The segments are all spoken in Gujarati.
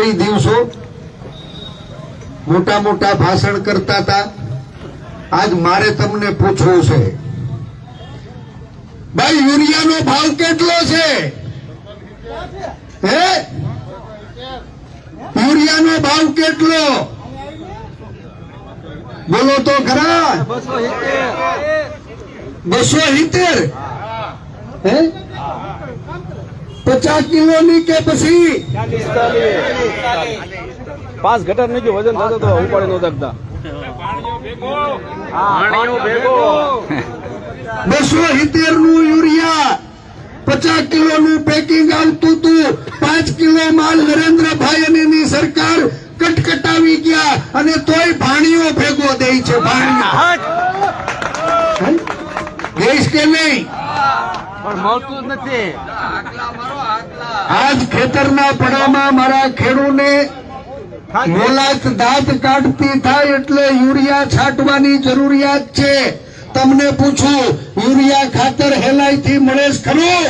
એ દિવસો મોટા મોટા ભાષણ કરતા હતા. આજ મારે તમને પૂછવું છે, ભાઈ યુરિયાનો ભાવ કેટલો છે? હે, યુરિયાનો ભાવ કેટલો? બોલો તો ખરા. 270. હે, 50 કિલોની કે પછી 5 ઘટર ને જો વજન થતો તો ઉપાડી નો શકતા. 270 નું યુરિયા 50 કિલોનું પેકિંગ આવતું હતું. 5 કિલો માલ નરેન્દ્રભાઈ અને એની સરકાર કટકટાવી ગયા અને તોય ભાણીઓ ભેગો દે છે. ભાણીઓ દેશ કે નહીં, પણ મળતું જ નથી. આજ ખેતરના પડામાં મારા ખેડૂને મોલાત દાંત કાઢતી થાય એટલે યુરિયા છાંટવાની જરૂરિયાત છે. તમને પૂછું, યુરિયા ખાતર હેલાઈથી મળે છે ખરું?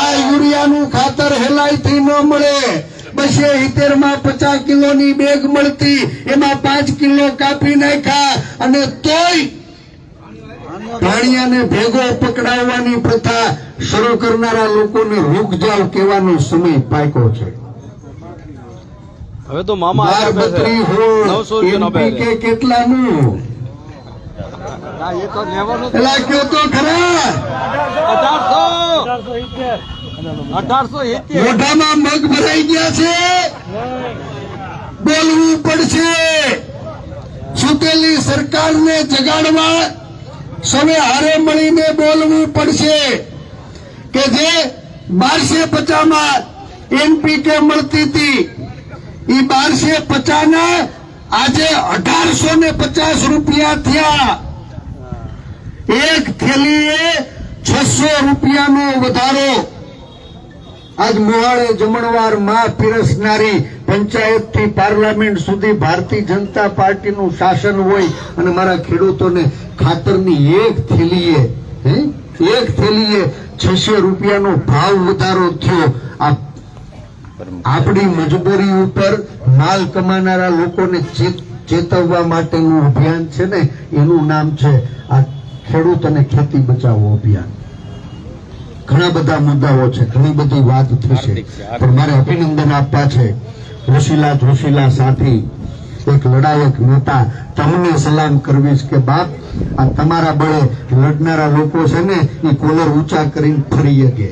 આ યુરિયાનું ખાતર હેલાઈથી ન મળે. 270 માં 50 કિલોની બેગ મળતી, એમાં 5 કિલો કાપી નાખ્યા અને તોય ભાણિયાને ભેગો પકડાવવાની પ્રથા શરૂ કરનારા લોકોને રૂક જાવ કહેવાનો સમય પાક્યો છે. હવે તો મામા 900 કેટલાનું એલા કયો તો ખરા. 1870. મોઢામાં મગ ભરાઈ ગયા છે. બોલવું પડશે. સુતેલી સરકારને જગાડવા સૌએ હારે મળીને બોલવું પડશે કે જે 1250 માં એનપીકે મળતી હતી, એ 1250 ના આજે 1850 રૂપિયા થયા. એક થેલીએ 600 રૂપિયાનો વધારો. આજ મોહાળે જમણવાર માં પીરસનારી પંચાયત થી પાર્લામેન્ટ સુધી ભારતીય જનતા પાર્ટીનું શાસન હોય અને મારા ખેડૂતોને ખાતરની એક થેલીએ 600 રૂપિયાનો ભાવ વધારો થયો. આપણી મજબૂરી ઉપર માલ કમાનારા લોકોને ચેતવવા માટેનું અભિયાન છે ને, એનું નામ છે આ ખેડૂત અને ખેતી બચાવો અભિયાન. ઘણા બધા મુદ્દાઓ છે, ઘણી બધી વાત થશે, પણ મારે અભિનંદન આપવા છે જોશીલા સાથી, એક લડાયક નેતા. તમને સલામ કરવી છે કે બાપ, આ તમારા બળે લડનારા લોકો છે ને, એ કોલર ઊંચા કરીને ફરી શકે.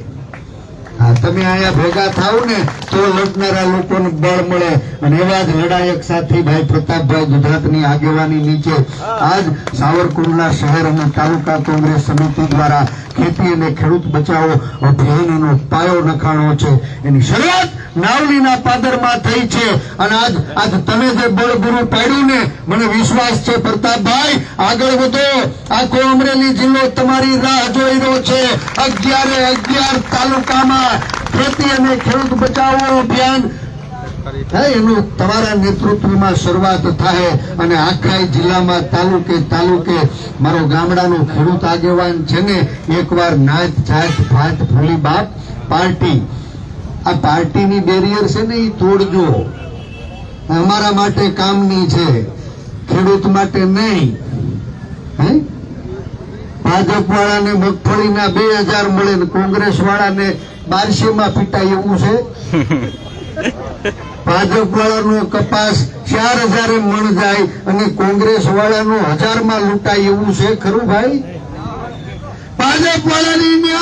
હા, તમે અહીંયા ભેગા થાવ ને તો લડનારા લોકોને બળ મળે. અને એવા જ લડાયક સાથી ભાઈ પ્રતાપભાઈ દુધાતની આગેવાની નીચે આજ સાવરકુંડલા શહેર અને તાલુકા કોંગ્રેસ સમિતિ દ્વારા ખેતી અને ખેડૂત બચાવો અભિયાનનો પાયો નખાણો છે. એની શરૂઆત નાવલીના પાદરમાં થઈ છે અને આજ તમે જે બળ પૂરું પાડ્યું ને, મને વિશ્વાસ છે પ્રતાપભાઈ આગળ વધો. આખો અમરેલી જિલ્લો તમારી રાહ જોઈ રહ્યો છે. 11 તાલુકામાં ખેતી અને ખેડૂત બચાવો અભિયાન એનું તમારા નેતૃત્વમાં શરૂઆત થાય અને આખા જિલ્લામાં તાલુકે મારો ગામડાનો ખેડૂત આગેવાન છે ને, એકવાર નાત જાત ભાત ભૂલી બાપ પાર્ટી, આ પાર્ટીની બેરિયર છે ને, એ તોડજો. અમારા માટે કામની છે, ખેડૂત માટે નહીં. ભાજપ વાળાને મગફળીના 2000 મળે ને કોંગ્રેસ વાળાને 1200 માં પીટાય એવું છે. ભાજપ વાળાનો કપાસ 4000 મણ જાય અને કોંગ્રેસ વાળાનો 1000 માં લૂંટાય એવું છે ખરું ભાઈ? ભાજપ વાળાની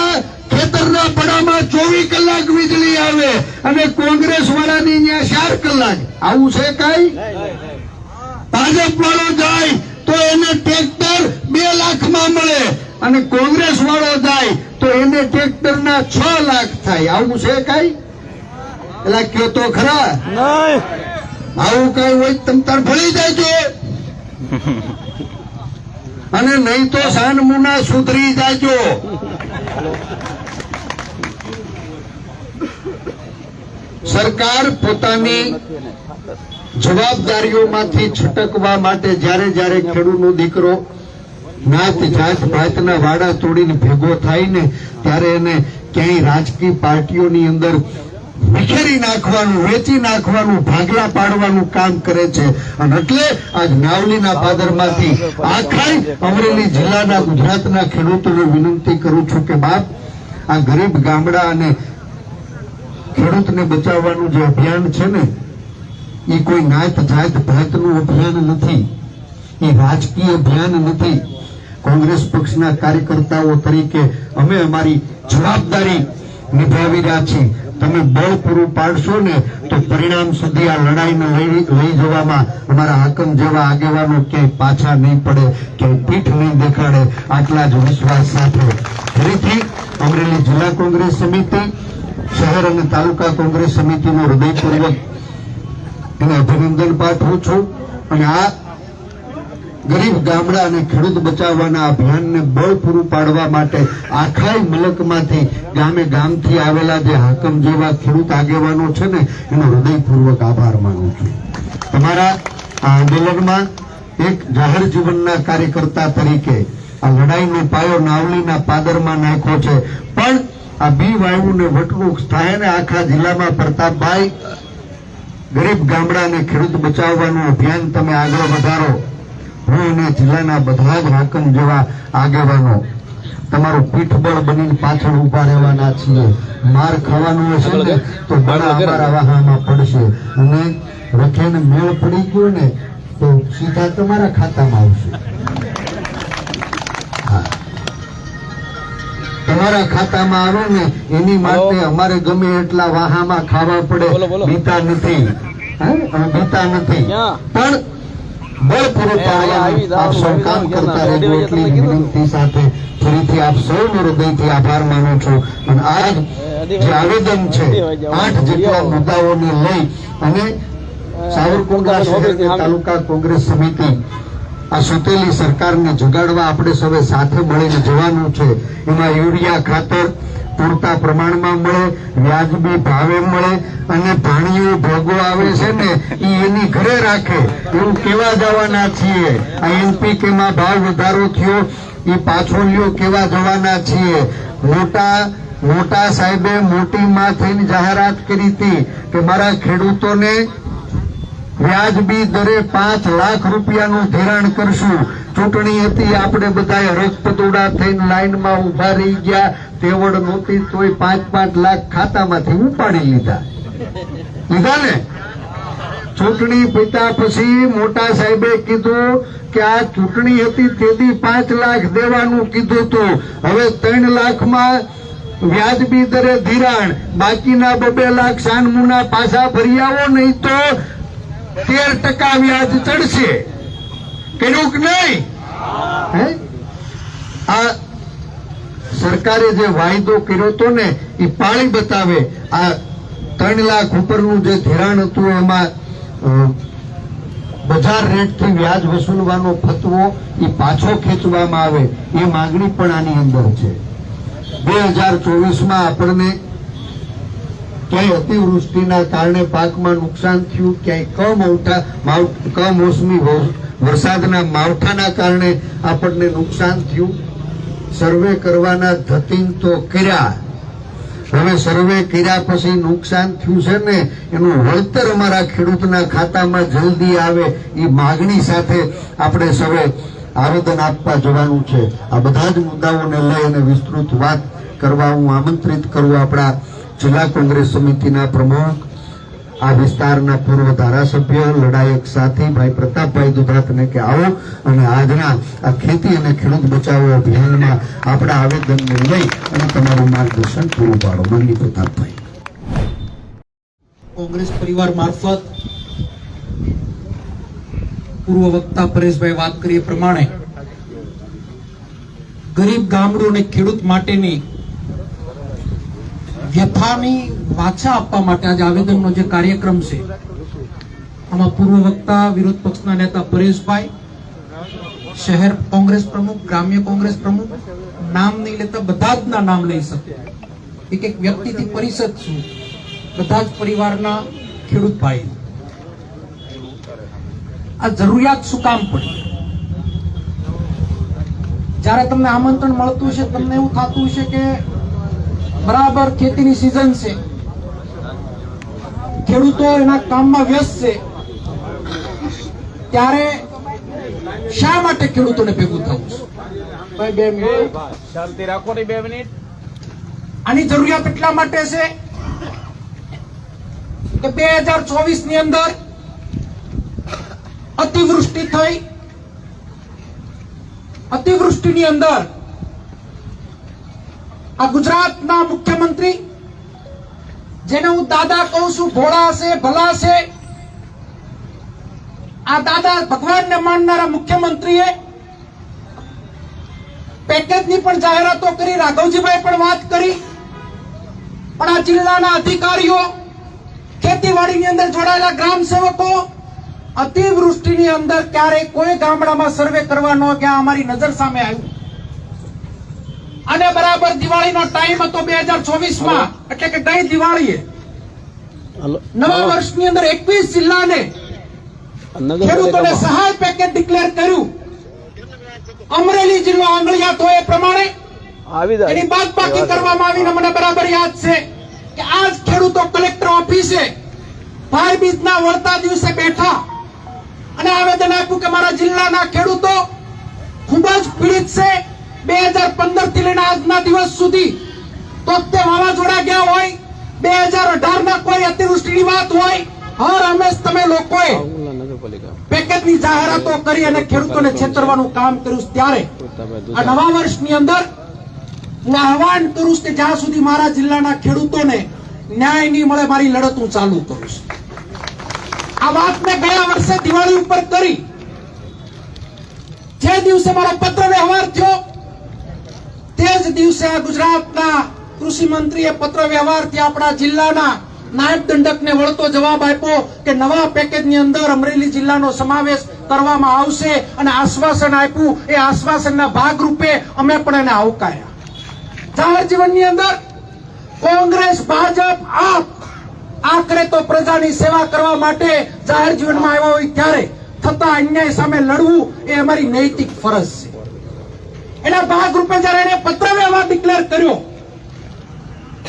ખેતરના પડામાં 24 કલાક વીજળી આવે અને કોંગ્રેસ વાળાની ત્યાં 4 કલાક. આવું છે કઈ? ભાજપ વાળો જાય તો એને ટ્રેક્ટર 2 લાખમાં મળે અને કોંગ્રેસ વાળો જાય તો એને ટ્રેક્ટરના 6 લાખ થાય. આવું છે કઈ? એટલે કયો તો ખરા. આવું કઈ હોય તમ તાર ભળી જાય છે અને નહીં તો સાનમુના સુધરી જાજો. સરકાર પોતાની જવાબદારીઓમાંથી છટકવા માટે જ્યારે ખેડૂતનો દીકરો નાત જાત ભાતના વાડા તોડીને ભેગો થાય ને, ત્યારે એને ક્યાંય રાજકીય પાર્ટીઓની અંદર વિખેરી નાખવાનું, વેચી નાખવાનું, ભાગલા પાડવાનું કામ કરે છે. અને એટલે આજ નાવલીના પાદરમાંથી આખા અમરેલી જિલ્લાના ગુજરાતના ખેડૂતોને વિનંતી કરું છું કે બાપ, આ ગરીબ ગામડા અને ખેડૂતને બચાવવાનું જે અભિયાન છે ને, એ કોઈ નાત જાત ભાતનું અભિયાન નથી, એ રાજકીય અભિયાન નથી. કોંગ્રેસ પક્ષના કાર્યકર્તાઓ તરીકે અમે અમારી જવાબદારી નિભાવી રહ્યા છીએ. તમે બળ પૂરું પાડશો ને તો પરિણામ સુધી આ લડાઈને લઈ જવામાં અમારા હાકમ જેવા આગેવાનો ક્યાંય પાછા નહીં પડે, ક્યાંય પીઠ નહીં દેખાડે, આટલા જ વિશ્વાસ સાથે ફરીથી અમરેલી જિલ્લા કોંગ્રેસ સમિતિ, શહેર અને તાલુકા કોંગ્રેસ સમિતિનો હૃદયપૂર્વક એને અભિનંદન પાઠવું છું. અને આ ગરીબ ગામડા અને ખેડૂત બચાવવાના અભિયાનને બળ પૂરું પાડવા માટે આખા મુલકમાંથી ગામે ગામથી આવેલા જે હાકમ જેવા ખેડૂત આગેવાનો છે ને, એનો હૃદયપૂર્વક આભાર માનું છું. તમારા આ આંદોલનમાં એક જાહેર જીવનના કાર્યકર્તા તરીકે આ લડાઈનો પાયો નાવલીના પાદરમાં નાખ્યો છે. પણ આ બી વાયુ ને વટવૃક્ષ થાય ને આખા જિલ્લામાં પ્રતાપભાઈ, ગરીબ ગામડા અને ખેડૂત બચાવવાનું અભિયાન તમે આગળ વધારો. હું અને જિલ્લાના બધા જ હાકમ જેવા આગેવાનો તમારું પીઠબળ બનીને પાછળ ઉભા રહેવાના છીએ. માર ખાવાનું હશે ને તો બળા અમારા વાહામાં પડશે, અને રખેને મેળ પડી ગયો ને તો સીધા તમારા ખાતામાં આવશે. તમારા ખાતામાં આવે ને એની માટે અમારે ગમે એટલા વાહામાં ખાવા પડે, બીતા નથી, બીતા નથી. પણ બળ પૂરું પાડવાનું આપ સૌ કામ કરતા રહેજો, એટલી વિનંતી સાથે ફરીથી આપ સૌનો હૃદયથી આભાર માનું છું. અને આજ જે આવેદન છે 8 જેટલા મુદ્દાઓને લઈ અને સાવરકુંડલા શહેર તાલુકા કોંગ્રેસ સમિતિ આ સુતેલી સરકારને જગાડવા આપણે સૌએ સાથે મળીને જવાનું છે. એમાં યુરિયા ખાતર પૂરતા પ્રમાણમાં મળે, વ્યાજબી ભાવે મળે, અને ભાણીઓ ભોગો આવે છે ને એ એની ઘરે રાખે એવું કેવા જવાના છીએ. આ NPK માં ભાવ વધારો થયો એ પાછો લ્યો કેવા જવાના છીએ. મોટા સાહેબે મોટી માં થઈને જાહેરાત કરી હતી કે મારા ખેડૂતોને વ્યાજબી દરે 5 લાખ રૂપિયાનું ધિરાણ કરશું. ચૂંટણી હતી, આપણે બધા રજપતોડા થઈને લાઈનમાં ઉભા રહી ગયા, તેવડ નહોતી તોય 5-5 લાખ ખાતામાંથી ઉપાડી લીધા ને. ચૂંટણી પીતા પછી મોટા સાહેબે કીધું કે આ ચૂંટણી હતી તેથી 5 લાખ દેવાનું કીધું હતું, હવે 3 લાખમાં વ્યાજબી દરે ધિરાણ, બાકીના 2 લાખ સાનમુના પાછા ભરી આવો, નહીં તો 13% વ્યાજ ચડશે. કર્યું કે નહીં? આ સરકારે જે વાયદો કર્યો હતો ને એ પાળી બતાવે. આ 3 લાખ ઉપરનું જે ધિરાણ હતું એમાં બજાર રેટથી વ્યાજ વસૂલવાનો ફતવો એ પાછો ખેંચવામાં આવે, એ માંગણી પણ આની અંદર છે. 2024માં આપણને ક્યાંય અતિવૃષ્ટિના કારણે પાકમાં નુકસાન થયું, ક્યાંય કમોસમી વરસાદના માવઠાના કારણે આપણને નુકસાન થયું. સર્વે કરવાના ધતિંગ તો કર્યા, હવે સર્વે કર્યા પછી નુકસાન થયું છે ને એનું વળતર અમારા ખેડૂતના ખાતામાં જલ્દી આવે એ માગણી સાથે આપણે સૌએ આવેદન આપવા જવાનું છે. આ બધા જ મુદ્દાઓને લઈ અને વિસ્તૃત વાત કરવા હું આમંત્રિત કરું આપણા જિલ્લા કોંગ્રેસ સમિતિના પ્રમુખ, આ વિસ્તારના પૂર્વ ધારાસભ્ય, લડાયક સાથી ભાઈ પ્રતાપભાઈ દુધાતને કે આવો અને આજના આ ખેતી અને ખેડૂત બચાવો અભિયાનમાં આપણા આવેદનને લઈ અને તમારું માર્ગદર્શન પૂરું પાડો. માનનીય પ્રતાપભાઈ. કોંગ્રેસ પરિવાર મારફત પૂર્વ વક્તા પરેશભાઈ વાત કરી પ્રમાણે ગરીબ ગામડું અને ખેડૂત માટેની વ્યથાની વાચા આપવા માટે આજે આવેદનનો જે કાર્યક્રમ છે, આમાં પૂર્વ વક્તા વિરોધ પક્ષના નેતા પરેશભાઈ, શહેર કોંગ્રેસ પ્રમુખ, ગ્રામ્ય કોંગ્રેસ પ્રમુખ, નામ નહીં લેતા બધા જ ના નામ લઈ શકે, એક એક વ્યક્તિથી પરિષદ છું, બધા જ પરિવારના ખેડૂત ભાઈ. આ જરૂરિયાત શું કામ પડી? જ્યારે તમને આમંત્રણ મળતું છે તમને એવું થતું છે કે બરાબર ખેતીની સિઝન છે, ખેડૂતો એના કામમાં વ્યસ્ત છે ત્યારે શા માટે ખેડૂતોને ભેગું થવું છે? ભાઈ 2 મિનિટ. શાંતિ રાખો ને 2 મિનિટ. આની જરૂરિયાત એટલા માટે છે કે 2024 ની અંદર અતિવૃષ્ટિ થઈ. અતિવૃષ્ટિની અંદર આ ગુજરાતના મુખ્યમંત્રી, જેને હું દાદા કહું છું, ભોળા છે, ભલા છે, આ દાદા ભગવાનને માનનારા મુખ્યમંત્રીએ પેકેજની પણ જાહેરાતો કરી, રાઘવજીભાઈ પણ વાત કરી, પણ આ જિલ્લાના અધિકારીઓ, ખેતીવાડીની અંદર જોડાયેલા ગ્રામ સેવકો અતિવૃષ્ટિની અંદર ક્યારેય કોઈ ગામડામાં સર્વે કરવા ન ગયા. અમારી નજર સામે આવ્યું. અને બરાબર દિવાળીનો ટાઈમ હતો 2024 માં, એટલે કે ગઈ દિવાળીએ નવા વર્ષની અંદર 21 જિલ્લાને ખેડૂતોને સહાય પેકેજ ડિક્લેર કર્યું. અમરેલી જિલ્લો આંગળિયાત હોય એ પ્રમાણે એની બાદબાકી કરવામાં આવીને મને બરાબર યાદ છે કે આજ ખેડૂતો કલેક્ટર ઓફિસે ભાઈ બીજના વળતા દિવસે બેઠા અને આવેદન આપ્યું કે મારા જિલ્લાના ખેડૂતો ખૂબ જ પીડિત છે. 2015 થી લઈને આજના દિવસ સુધી તો તે વાવાઝોડા ગયા હોય, 2018 ના કોઈ અતિવૃષ્ટિની વાત હોય, હર હંમેશ તમે લોકોએ પેકેજની જાહેરાતો કરી અને ખેડૂતોને છેતરવાનું કામ કર્યું. ત્યારે આ નવા વર્ષની અંદર હું આહવાન કરું છું કે જ્યાં સુધી મારા જિલ્લાના ખેડૂતોને ન્યાય નહીં મળે, મારી લડત હું ચાલુ કરું છું. આ વાત મેં ગયા વર્ષે દિવાળી ઉપર કરી. જે દિવસે મારો પત્ર વ્યવહાર થયો તે જ દિવસે આ ગુજરાતના કૃષિ મંત્રીએ પત્ર વ્યવહારથી આપણા જિલ્લાના નાયબ દંડકને વળતો જવાબ આપ્યો કે નવા પેકેજની અંદર અમરેલી જિલ્લાનો સમાવેશ કરવામાં આવશે અને આશ્વાસન આપ્યું. એ આશ્વાસનના ભાગરૂપે અમે પણ એને આવકાર્યા. જાહેર જીવનની અંદર કોંગ્રેસ, ભાજપ, આપ આખરે તો પ્રજાની સેવા કરવા માટે જાહેર જીવનમાં આવ્યા હોય ત્યારે થતા અન્યાય સામે લડવું એ અમારી નૈતિક ફરજ છે. એના ભાગરૂપે જયારે એને પત્ર વ્યવહાર ડિક્લેર કર્યો,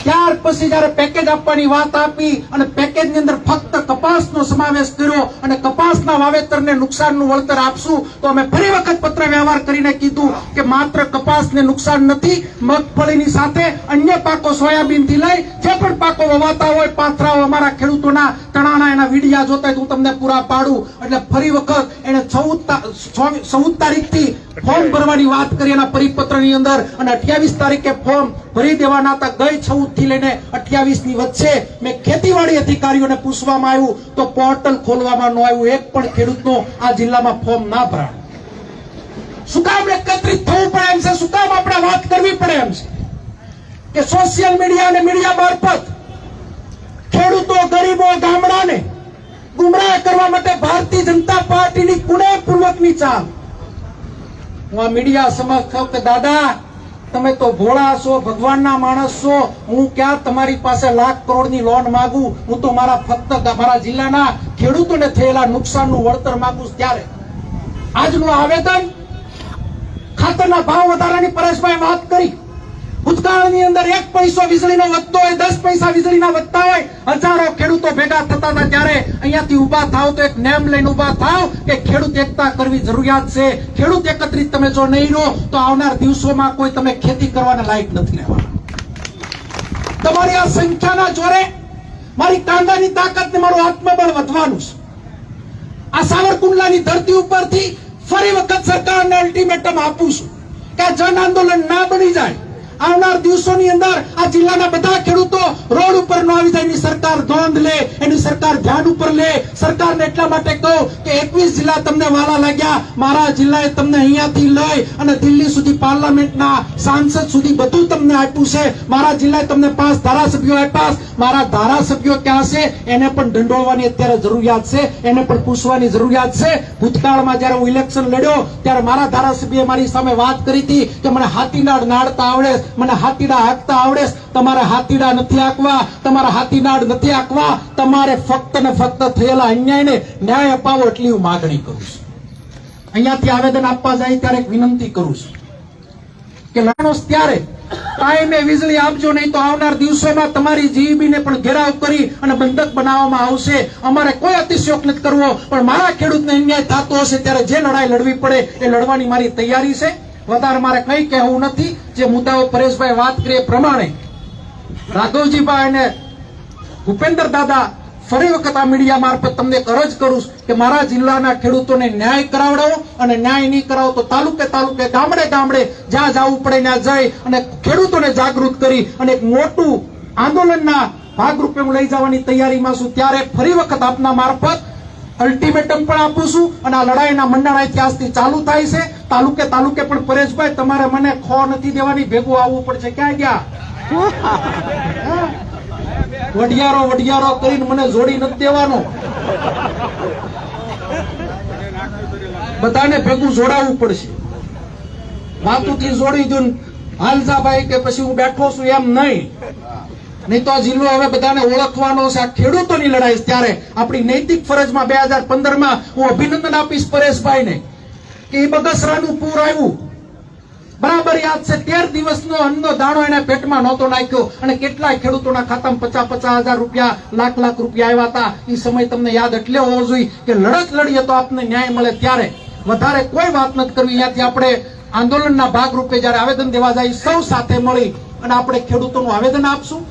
ત્યાર પછી જયારે પેકેજ આપવાની વાત આપી અને પેકેજની અંદર ફક્ત કપાસનો સમાવેશ કર્યો અને કપાસના વાવેતરને નુકસાનનું વળતર આપશું, તો અમે ફરી વખત પત્ર વ્યવહાર કરીને કીધું કે માત્ર કપાસને નુકસાન નથી, મગફળીની સાથે અન્ય પાકો, સોયાબીનથી લઈ જે પણ પાકો વવાતા હોય, પાથરાઓ અમારા ખેડૂતોના ચણાના એના વીડિયા જોતા હોય તો હું તમને પૂરા પાડું. એટલે ફરી વખત એને 14 તારીખથી ફોર્મ ભરવાની વાત કરી એના પરિપત્રની અંદર અને 28 તારીખે ફોર્મ ભરી દેવાના હતા. ગઈ 14 થી લઈને 28 ની વચ્ચે મેં ખેતીવાડી અધિકારીઓને પૂછવામાં આવ્યું તો પોર્ટલ ખોલવામાં ન આવ્યું. એક પણ ખેડૂતનો આ જિલ્લામાં ફોર્મ ના ભરાયું. શું કામ એકત્રિત થવું પડે એમ છે? શું કામ આપણે વાત કરવી પડે એમ છે કે સોશિયલ મીડિયા અને મીડિયા મારફત ખેડૂતો, ગરીબો, ગામડાને ગુમરાહ કરવા માટે ભારતીય જનતા પાર્ટીની કુનેપૂર્વકની ચાલ. હું આ મીડિયા સમક્ષ કહું કે દાદા તમે તો ભોળા છો, ભગવાનના માણસ છો, હું ક્યાં તમારી પાસે લાખ કરોડની લોન માંગુ? હું તો ફક્ત મારા જિલ્લાના ખેડૂતોને થયેલા નુકસાનનું વળતર માંગુ. ત્યારે આજનું આવેદન ખાતરના ભાવ વધારાની પરેશભાઈ વાત કરી. ભૂતકાળની અંદર 1 પૈસો વીજળીનો વધતો હોય, 10 પૈસા વીજળીના વધતા હોય, હજારો ખેડૂતો ભેગા થતા હતા. ત્યારે અહીંયાથી ઉભા થાવ તો એક નેમ લઈને ઉભા થાવ કે ખેડૂત એકતા કરવી જરૂરિયાત છે. ખેડૂત એકત્રિત તમે જો નહીં રહો તો આવનાર દિવસોમાં કોઈ તમે ખેતી કરવાના લાયક નથી રહેવાના. તમારી આ સંખ્યાના જોરે મારી કાંદાની તાકાત ને મારું આત્મબળ વધવાનું છે. આ સાવરકુંડલાની ધરતી ઉપરથી ફરી વખત સરકારને અલ્ટિમેટમ આપું છું કે આ જન આંદોલન ના બની જાય. આવનાર દિવસોની અંદર આ જિલ્લાના બધા ખેડૂતો રોડ ઉપર ન આવી જાય એની સરકાર નોંધ લે, એની સરકાર ધ્યાન ઉપર લે. સરકારને એટલા માટે કહું કે 21 જિલ્લા તમને વાલા લાગ્યા, મારા જિલ્લાએ તમને અહીંયાથી લઈ અને દિલ્હી સુધી પાર્લામેન્ટના સાંસદ સુધી બધું તમને આપ્યું છે. મારા જિલ્લાએ તમને 5 ધારાસભ્યો આપ્યા. મારા ધારાસભ્યો ક્યાં છે એને પણ દંડોળવાની અત્યારે જરૂરિયાત છે, એને પણ પૂછવાની જરૂરિયાત છે. ભૂતકાળમાં જયારે હું ઇલેક્શન લડ્યો ત્યારે મારા ધારાસભ્યએ મારી સામે વાત કરી હતી કે મને હાથીનાડ નાડતા આવડે, મને હાથીડા હાંકતા આવડે. તમારે હાથીડા નથી હાંકવા, તમારા હાથીનાડ નથી હાંકવા, તમારે ફક્ત ને ફક્ત થયેલા અન્યાયને ન્યાય અપાવો એટલી હું માગણી કરું છું. અહીંયાથી આવેદન આપવા જાય ત્યારે એક વિનંતી કરું છું કે માણસ ત્યારે ટાઈમે વીજળી આપજો, નહીં તો આવનાર દિવસોમાં તમારી જીઈબી ને પણ ઘેરાવ કરી અને બંધક બનાવવામાં આવશે. અમારે કોઈ અતિશયોક્તિ નથી કરવો, પણ મારા ખેડૂતને અન્યાય થતો હશે ત્યારે જે લડાઈ લડવી પડે એ લડવાની મારી તૈયારી છે. વધારે મારે કંઈ કહેવું નથી. જે મુદ્દાઓ પરેશભાઈ વાત કરી એ પ્રમાણે રાઘવજીભાઈ અને ભૂપેન્દ્ર દાદા, ફરી વખત આ મીડિયા મારફત તમને એક અરજ કરું છું કે મારા જિલ્લાના ખેડૂતોને ન્યાય કરાવડાવો, અને ન્યાય નહીં કરાવો તો તાલુકે તાલુકે, ગામડે ગામડે જ્યાં જવું પડે ત્યાં જઈ અને ખેડૂતોને જાગૃત કરી અને એક મોટું આંદોલનના ભાગરૂપે હું લઈ જવાની તૈયારીમાં છું. ત્યારે ફરી વખત આપના મારફત અલ્ટિમેટમ પણ આપું છું અને આ લડાઈના મંડાણા ઇતિહાસથી ચાલુ થાય છે. તાલુકે તાલુકે પણ પરેશભાઈ તમારે મને ખો નથી દેવાની, ભેગું આવવું પડશે. ક્યાં ગયા? વડિયારો કરીને મને જોડી નથી દેવાનો. બધાને ભેગું જોડાવવું પડશે. વાતુથી જોડી દઉં હાલજાભાઈ કે પછી હું બેઠો છું એમ નહીં. નહીં તો આ જિલ્લો હવે બધાને ઓળખવાનો છે. આ ખેડૂતોની લડાઈ છે. ત્યારે આપણી નૈતિક ફરજમાં 2015માં હું અભિનંદન આપીશ પરેશભાઈને કે એ બગસરાનું પૂર આવ્યું. બરાબર યાદ છે. 13 દિવસનો અન્નનો દાણો એને પેટમાં નહોતો નાખ્યો અને કેટલાય ખેડૂતોના ખાતામાં 50,000 રૂપિયા, લાખ રૂપિયા આવ્યા હતા. એ સમય તમને યાદ એટલે હોવો જોઈએ કે લડત લડીએ તો આપને ન્યાય મળે. ત્યારે વધારે કોઈ વાત નથી કરવી. અહીંયાથી આપણે આંદોલનના ભાગરૂપે જયારે આવેદન દેવા જાય સૌ સાથે મળી અને આપણે ખેડૂતોનું આવેદન આપશું.